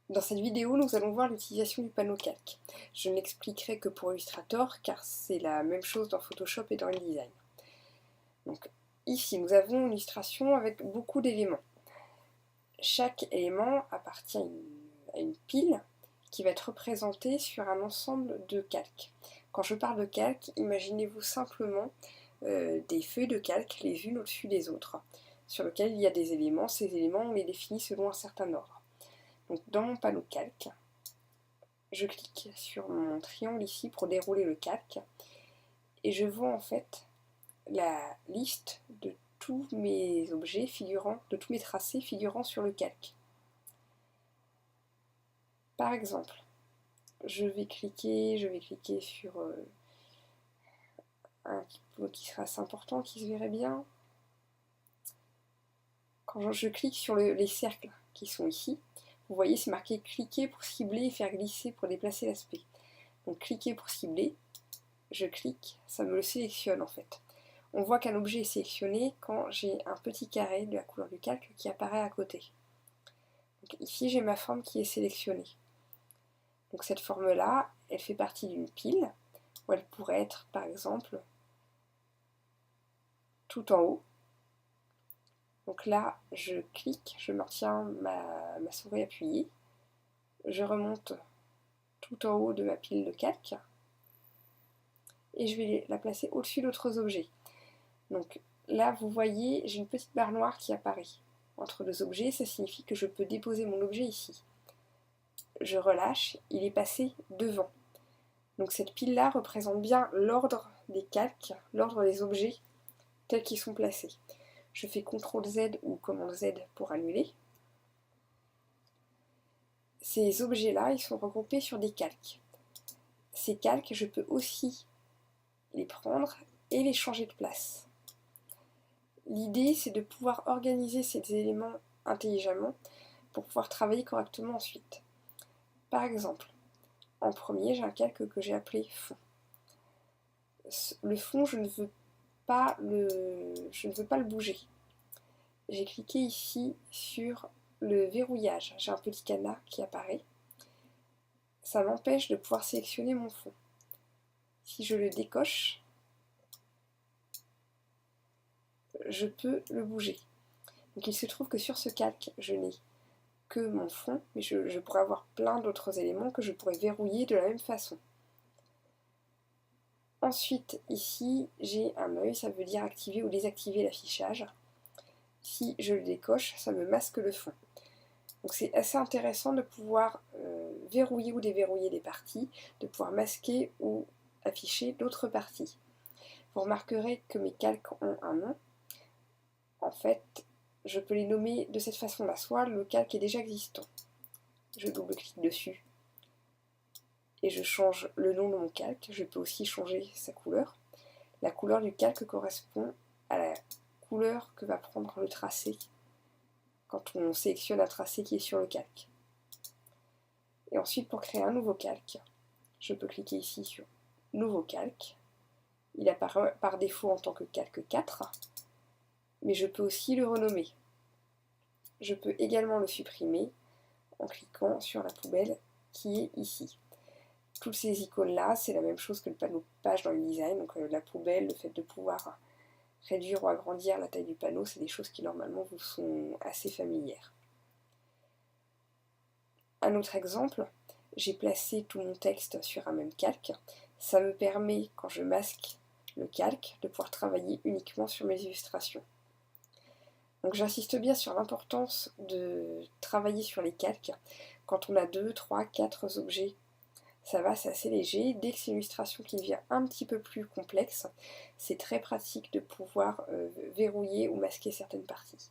Dans cette vidéo, nous allons voir l'utilisation du panneau calque. Je ne l'expliquerai que pour Illustrator, car c'est la même chose dans Photoshop et dans InDesign. Donc, ici, nous avons une illustration avec beaucoup d'éléments. Chaque élément appartient à une pile qui va être représentée sur un ensemble de calques. Quand je parle de calque, imaginez-vous simplement des feuilles de calque les unes au-dessus des autres, sur lesquelles il y a des éléments. Ces éléments, on les définit selon un certain ordre. Donc, dans mon panneau calque, je clique sur mon triangle ici pour dérouler le calque et je vois en fait la liste de tous mes objets figurant, de tous mes tracés figurant sur le calque. Par exemple, je vais cliquer sur un qui sera assez important, qui se verrait bien. Quand je clique sur les cercles qui sont ici, vous voyez c'est marqué cliquer pour cibler et faire glisser pour déplacer l'aspect. Donc cliquer pour cibler, je clique, ça me le sélectionne en fait. On voit qu'un objet est sélectionné quand j'ai un petit carré de la couleur du calque qui apparaît à côté. Donc ici j'ai ma forme qui est sélectionnée. Donc cette forme-là, elle fait partie d'une pile, où elle pourrait être par exemple tout en haut. Donc là, je clique, je maintiens ma souris appuyée, je remonte tout en haut de ma pile de calque, et je vais la placer au-dessus d'autres objets. Donc là, vous voyez, j'ai une petite barre noire qui apparaît entre deux objets, ça signifie que je peux déposer mon objet ici. Je relâche, il est passé devant. Donc cette pile-là représente bien l'ordre des calques, l'ordre des objets tels qu'ils sont placés. Je fais CTRL Z ou commande Z pour annuler. Ces objets-là, ils sont regroupés sur des calques. Ces calques, je peux aussi les prendre et les changer de place. L'idée, c'est de pouvoir organiser ces éléments intelligemment pour pouvoir travailler correctement ensuite. Par exemple, en premier, j'ai un calque que j'ai appelé fond. Le fond, je ne veux pas le bouger. J'ai cliqué ici sur le verrouillage. J'ai un petit cadenas qui apparaît. Ça m'empêche de pouvoir sélectionner mon fond. Si je le décoche, je peux le bouger. Donc il se trouve que sur ce calque, je n'ai que mon fond, mais je pourrais avoir plein d'autres éléments que je pourrais verrouiller de la même façon. Ensuite, ici, j'ai un œil, ça veut dire activer ou désactiver l'affichage. Si je le décoche, ça me masque le fond. Donc c'est assez intéressant de pouvoir verrouiller ou déverrouiller des parties, de pouvoir masquer ou afficher d'autres parties. Vous remarquerez que mes calques ont un nom. En fait, je peux les nommer de cette façon-là. Soit le calque est déjà existant. Je double-clique dessus et je change le nom de mon calque. Je peux aussi changer sa couleur. La couleur du calque correspond à la couleur que va prendre le tracé quand on sélectionne un tracé qui est sur le calque. Et ensuite, pour créer un nouveau calque, je peux cliquer ici sur Nouveau calque. Il apparaît par défaut en tant que calque 4, mais je peux aussi le renommer. Je peux également le supprimer en cliquant sur la poubelle qui est ici. Toutes ces icônes-là, c'est la même chose que le panneau page dans InDesign, donc la poubelle, le fait de pouvoir réduire ou agrandir la taille du panneau, c'est des choses qui normalement vous sont assez familières. Un autre exemple, j'ai placé tout mon texte sur un même calque. Ça me permet, quand je masque le calque, de pouvoir travailler uniquement sur mes illustrations. Donc j'insiste bien sur l'importance de travailler sur les calques. Quand on a 2, 3, 4 objets, ça va, c'est assez léger. Dès que c'est une illustration qui devient un petit peu plus complexe, c'est très pratique de pouvoir verrouiller ou masquer certaines parties.